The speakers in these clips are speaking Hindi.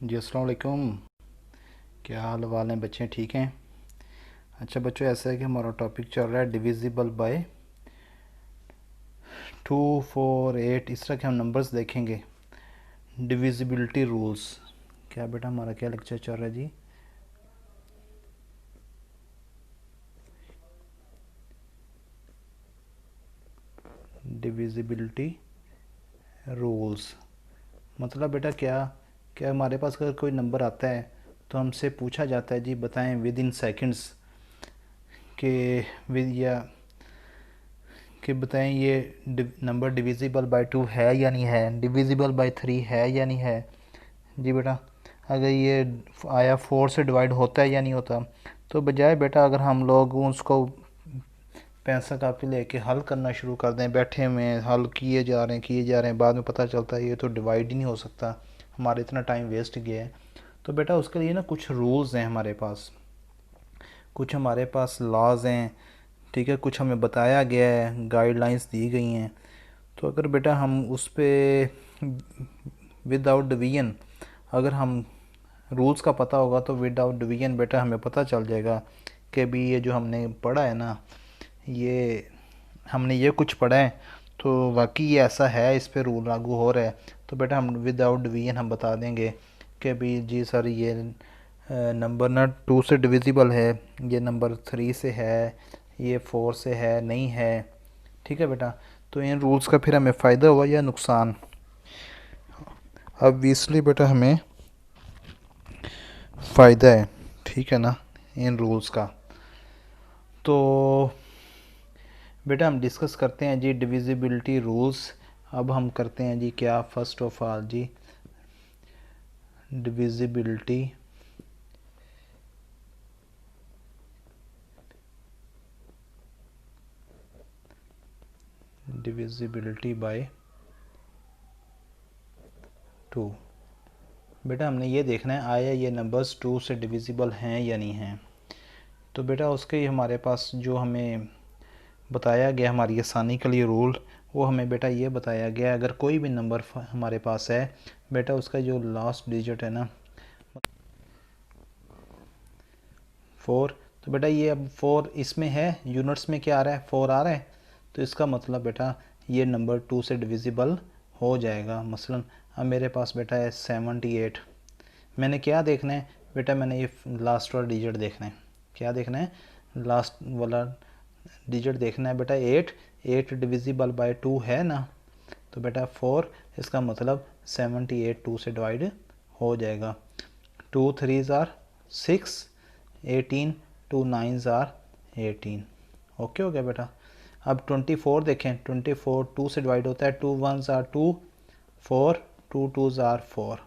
जी अस्सलाम वालेकुम। क्या हाल वाल हैं बच्चे, ठीक हैं? अच्छा बच्चों, ऐसा है कि हमारा टॉपिक चल रहा है डिविजिबल बाय 2, 4, 8, इस तरह के हम नंबर्स देखेंगे। Divisibility rules. क्या बेटा, हमारा क्या लेक्चर चल रहा है जी? डिविजिबिलिटी रूल्स मतलब बेटा क्या, क्या हमारे पास अगर कोई नंबर आता है तो हमसे पूछा जाता है जी बताएं विद इन सेकेंड्स के विद या कि बताएं ये नंबर डिविजिबल बाय 2 है या नहीं है, डिविजिबल बाय 3 है या नहीं है। जी बेटा, अगर ये आया 4 से डिवाइड होता है या नहीं होता, तो बजाय बेटा अगर हम लोग उसको पेंसिल कापी लेके हल करना शुरू कर दें, बैठे हुए हैं हल किए जा रहे हैं, बाद में पता चलता है ये तो डिवाइड ही नहीं हो सकता, हमारा इतना टाइम वेस्ट गया है। तो बेटा उसके लिए ना कुछ रूल्स हैं हमारे पास, कुछ हमारे पास लॉज हैं, ठीक है, कुछ हमें बताया गया है, गाइडलाइंस दी गई हैं। तो अगर बेटा हम उस पर विदाउट डिवीजन, अगर हम रूल्स का पता होगा तो विदाउट डिवीजन बेटा हमें पता चल जाएगा कि भी ये जो हमने पढ़ा है ना, ये हमने ये कुछ पढ़ा है तो वाकई ये ऐसा है, इस पे रूल लागू हो रहा है। तो बेटा हम विदाउट डिवीजन हम बता देंगे कि भी जी सर ये नंबर ना 2 से डिविजिबल है, ये नंबर 3 से है, ये 4 से है, नहीं है। ठीक है बेटा, तो इन रूल्स का फिर हमें फ़ायदा हुआ या नुकसान? ऑब्वियसली बेटा हमें फ़ायदा है, ठीक है ना, इन रूल्स का। तो बेटा हम डिस्कस करते हैं जी डिविजिबिलिटी रूल्स। अब हम करते हैं जी क्या, फर्स्ट ऑफ ऑल जी डिविजिबिलिटी डिविजिबिलिटी बाय 2। बेटा हमने ये देखना है आया ये नंबर्स 2 से डिविजिबल हैं या नहीं हैं। तो बेटा उसके हमारे पास जो हमें बताया गया हमारी आसानी के लिए रूल, वो हमें बेटा ये बताया गया अगर कोई भी नंबर हमारे पास है बेटा, उसका जो लास्ट डिजिट है ना 4, तो बेटा ये अब 4 इसमें है, यूनिट्स में क्या आ रहा है, 4 आ रहा है, तो इसका मतलब बेटा ये नंबर 2 से डिविजिबल हो जाएगा। मसलन अब मेरे पास बेटा है 78, मैंने क्या देखना है बेटा, मैंने ये लास्ट वाला डिजिट देखना है। क्या देखना है? लास्ट वाला डिजिट देखना है बेटा। 8 डिविजिबल बाय 2 है ना, तो बेटा 4, इसका मतलब 78 2 से डिवाइड हो जाएगा। 2 3s are 6, 18, 2 9s are 18। Okay हो गया बेटा। अब 24 देखें, 24 2 से डिवाइड होता है, 2 1s are 2, 4, 2 2s are 4।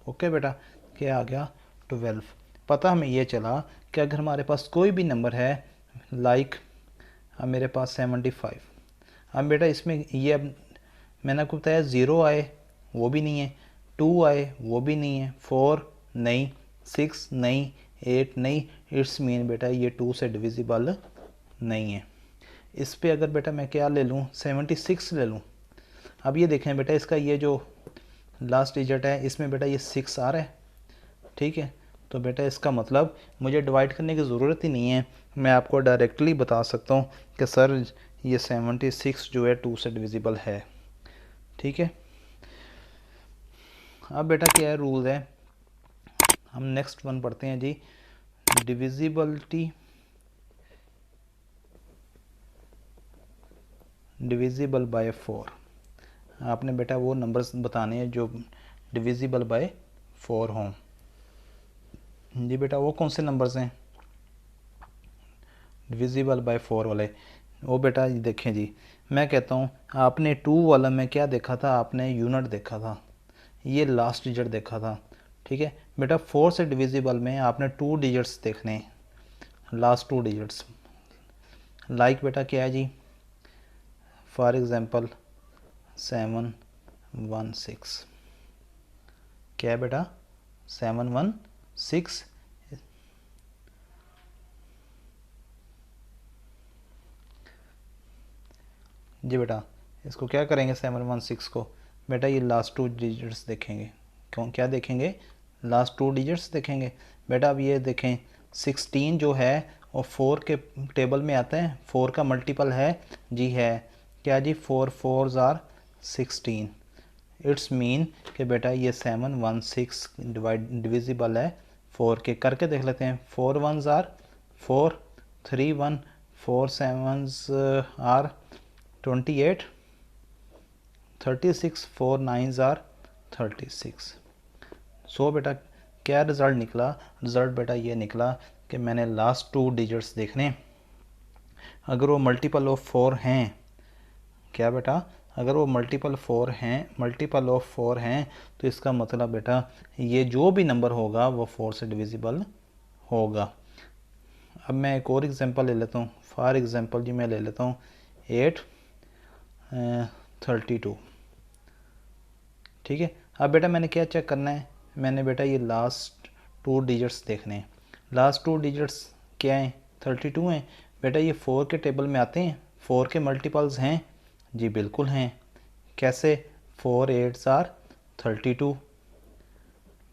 Okay बेटा, क्या आ गया 12। पता हमें ये चला कि अगर हमारे पास कोई भी नंबर है लाइक, अब मेरे पास 75, अब बेटा इसमें ये अब मैंने आपको बताया 0 आए वो भी नहीं है, 2 आए वो भी नहीं है, 4 नहीं, 6 नहीं, 8 नहीं, इट्स मीन बेटा ये 2 से डिविजिबल नहीं है। इस पे अगर बेटा मैं क्या ले लूँ, 76 ले लूँ। अब ये देखें बेटा, इसका ये जो लास्ट डिजिट है इसमें बेटा ये 6 आ रहा है, ठीक है। तो बेटा इसका मतलब मुझे डिवाइड करने की ज़रूरत ही नहीं है, मैं आपको डायरेक्टली बता सकता हूँ कि सर ये 76 जो है 2 से डिविजिबल है, ठीक है। अब बेटा क्या है रूल है, हम नेक्स्ट वन पढ़ते हैं जी डिविजिबिलिटी डिविजिबल बाय 4। आपने बेटा वो नंबर्स बताने हैं जो डिविजिबल बाय 4 हों। जी बेटा वो कौन से नंबर्स हैं डिविजिबल बाय 4 वाले? वो बेटा ये देखें जी, मैं कहता हूँ आपने 2 वाला में क्या देखा था, आपने यूनिट देखा था, ये लास्ट डिजिट देखा था, ठीक है बेटा। 4 से डिविजिबल में आपने 2 डिजिट्स देखने, लास्ट 2 डिजिट्स। लाइक बेटा क्या है जी, फॉर एग्ज़ाम्पल 716, क्या है बेटा 716। जी बेटा इसको क्या करेंगे 716 को, बेटा ये लास्ट 2 डिजिट्स देखेंगे। कौन क्या देखेंगे? लास्ट 2 डिजिट्स देखेंगे। बेटा अब ये देखें 16 जो है वो 4 के टेबल में आता है, 4 का मल्टीपल है जी, है क्या जी, 4 4s आर 16। इट्स मीन कि बेटा ये 716 डिविजिबल है 4 के। करके देख लेते हैं। 4 1s are 4, 3 1, 4 7s are 28, 36, 4 9s are 36। सो बेटा क्या रिज़ल्ट निकला? रिज़ल्ट बेटा ये निकला कि मैंने लास्ट 2 डिजिट्स देखने, अगर वो मल्टीपल ऑफ 4 हैं, क्या बेटा, अगर वो मल्टीपल ऑफ 4 हैं तो इसका मतलब बेटा ये जो भी नंबर होगा वो 4 से डिविजिबल होगा। अब मैं एक और एग्जांपल ले लेता हूँ। फॉर एग्जांपल जी मैं ले लेता हूँ 8 32। ठीक है। अब बेटा मैंने क्या चेक करना है? मैंने बेटा ये लास्ट 2 डिजिट्स देखने हैं। लास्ट 2 डिजिट्स क्या हैं? 32 हैं। बेटा ये 4 के टेबल में आते हैं, 4 के मल्टीपल्स हैं जी, बिल्कुल हैं। कैसे? 4 8s आर 32।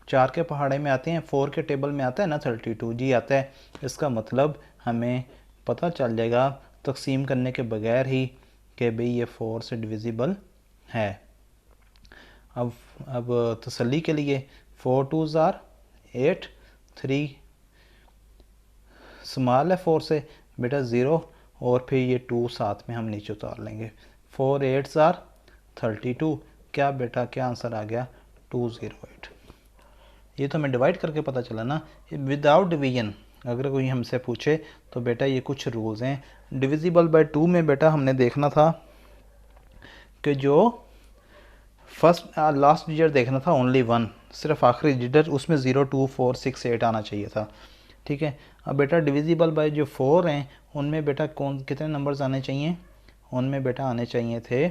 4 के पहाड़े में आते हैं, 4 के टेबल में आता है ना 32 जी, आता है। इसका मतलब हमें पता चल जाएगा तकसीम करने के बगैर ही कि भाई ये 4 से डिविजिबल है। अब तसल्ली के लिए 4 2s आर 8, 3 स्मॉल है 4 से बेटा 0, और फिर ये 2 साथ में हम नीचे उतार लेंगे। 4 8s आर 32। क्या बेटा, क्या आंसर आ गया? 208। ये तो हमें डिवाइड करके पता चला ना, विदाउट डिवीजन। अगर कोई हमसे पूछे तो बेटा ये कुछ रूल्स हैं। डिविजिबल बाय 2 में बेटा हमने देखना था कि जो फर्स्ट लास्ट डिजिट देखना था ओनली 1, सिर्फ आखिरी डिजिट, उसमें 0 2 4 6 8 आना चाहिए था। ठीक है। अब बेटा डिविजिबल बाय जो 4 हैं उनमें बेटा कितने नंबर्स आने चाहिए? उनमें बेटा आने चाहिए थे,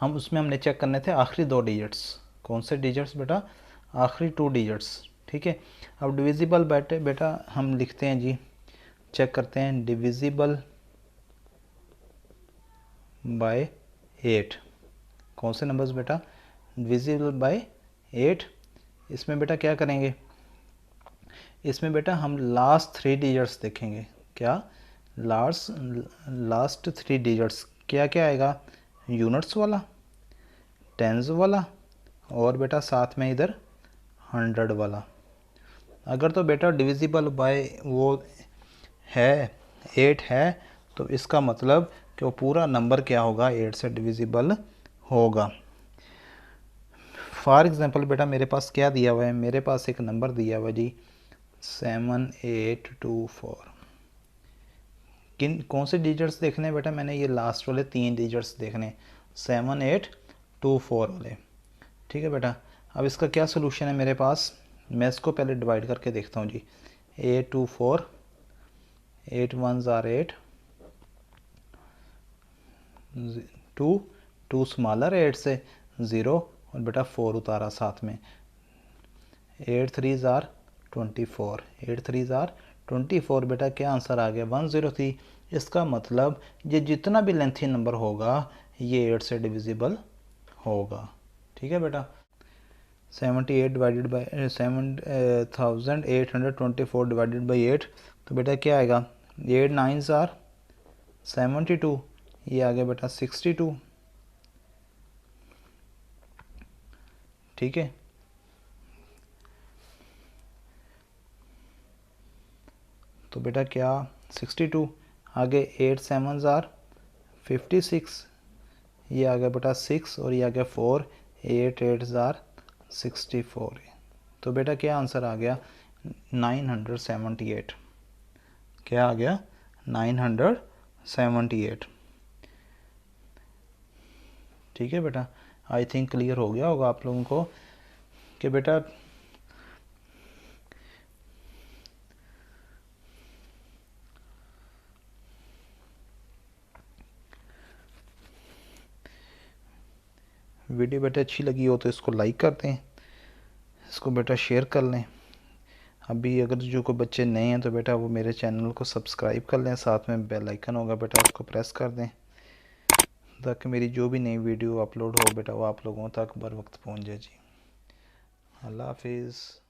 उसमें हमने चेक करने थे आखिरी 2 डिजिट्स। कौन से डिजिट्स बेटा? आखिरी 2 डिजिट्स। ठीक है। अब डिविजिबल बेटा हम लिखते हैं जी, चेक करते हैं, डिविजिबल बाय 8। कौन से नंबर्स बेटा? Divisible by 8। इसमें बेटा क्या करेंगे? इसमें बेटा हम लास्ट 3 डिजिट्स देखेंगे। क्या? लास्ट 3 डिजिट्स क्या क्या आएगा? यूनिट्स वाला, टेंस वाला, और बेटा साथ में इधर 100 वाला। अगर तो बेटा डिविजिबल बाय वो है 8 है तो इसका मतलब कि वो पूरा नंबर क्या होगा? 8 से डिविजिबल होगा। फॉर एग्जांपल बेटा मेरे पास क्या दिया हुआ है? मेरे पास एक नंबर दिया हुआ है जी 7824। कौन से डिजिट्स देखने हैं बेटा? मैंने ये लास्ट वाले 3 डिजिट्स देखने, 7824 वाले। ठीक है बेटा। अब इसका क्या सोल्यूशन है मेरे पास? मैं इसको पहले डिवाइड करके देखता हूँ जी। 824, 8 1s आर 8, 2 स्मॉलर 8 से 0, और बेटा 4 उतारा साथ में। 8 3s आर 24, 8 3s आर 24। बेटा क्या आंसर आ गया? 103। इसका मतलब ये जितना भी लेंथी नंबर होगा ये 8 से डिविजिबल होगा। ठीक है बेटा। 78 डिवाइडेड बाई 7824 डिवाइडेड बाई 8, तो बेटा क्या आएगा? 8 9s आर 72, ये आ गया बेटा 62। ठीक है। तो बेटा क्या 62, आगे 8 7s आर 56, ये आ गया बेटा 6, और ये आ गया 4, 8 8s आर 64। तो बेटा क्या आंसर आ गया? 978। क्या आ गया? 978। ठीक है बेटा। आई थिंक क्लियर हो गया होगा आप लोगों को कि बेटा वीडियो बेटा अच्छी लगी हो तो इसको लाइक कर दें, इसको बेटा शेयर कर लें। अभी अगर जो कोई बच्चे नए हैं तो बेटा वो मेरे चैनल को सब्सक्राइब कर लें, साथ में बेल आइकन होगा बेटा उसको प्रेस कर दें, ताकि मेरी जो भी नई वीडियो अपलोड हो बेटा वो आप लोगों तक बर वक्त पहुंच जाए जी। अल्लाह हाफिज़।